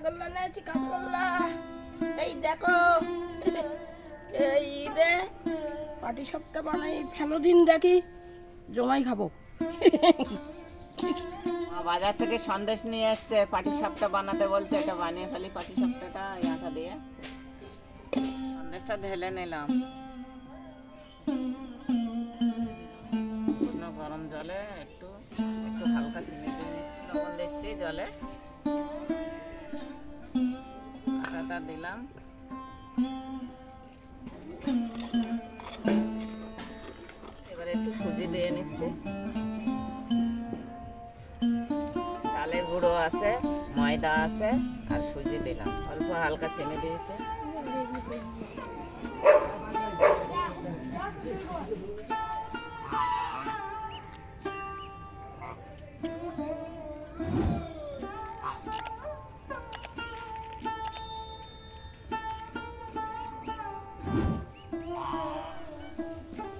কাঁচকলা নিয়েছি, কাঁচকলা। এই দেখো, এই রে পাটি সাপটা বানাই, ফেলো দিন দেখি, জমাই খাবো। বাজার থেকে সন্দেশ নিয়ে এসছে, পাটি সাপটা বানাতে বলছে। এটা বানিয়ে ফেলি পাটি সাপটাটা এই আটা দিয়ে। সন্দেশটা ঢেলে নিলাম গরম জলে, একটু একটু হালকা চিনি দিয়ে নিচ্ছি, লবণ দিচ্ছি জলে, আটাটা দিলাম। এবারে একটু সুজি দিয়ে নিচ্ছি। চালের গুঁড়ো আছে, ময়দা আছে, আর সুজি দিলাম, অল্প হালকা চিনি দিয়েছি।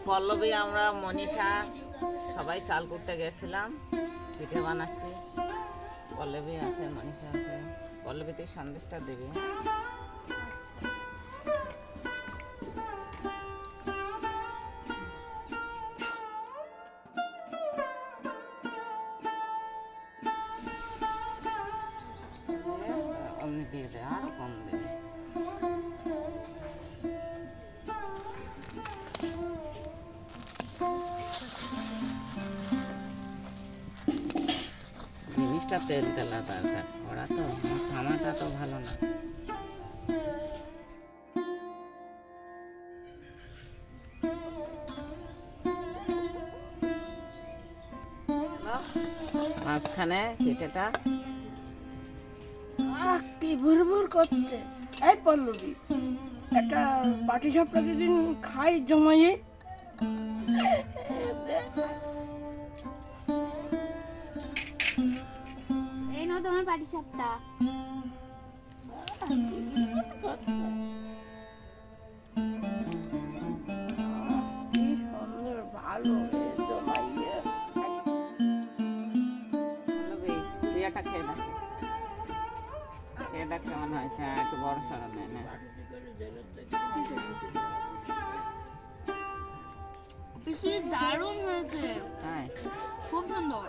পল্লবী, আমরা মনীষা সবাই চাল করতে গেছিলাম, পিঠে বানাচ্ছি। পল্লবী আছে, মনীষা আছে। পল্লবীতে সন্দেশটা দেবে। অমনি দিয়ে দে, আর কম দেবে। জিনিসটা তেল তেলা দরকার, ওরা তো খামাটা তো ভালো না। মাঝখানে পিঠেটা কি ভুরভুর করছে। এই পল্লবী, একটা পাটি সাপটা যেদিন খাই জমাইয়ে, এই নাও তোমার পাটি সাপটা। কি সুন্দর, ভালো জমাইয়ে। পল্লবী, তুই একটা খেয়ে দেখ, খেয়ে দেখ কেমন হয়েছে। একটু বড় সড়ো নেয় না, বেশি দারুণ হয়েছে, তাই খুব সুন্দর।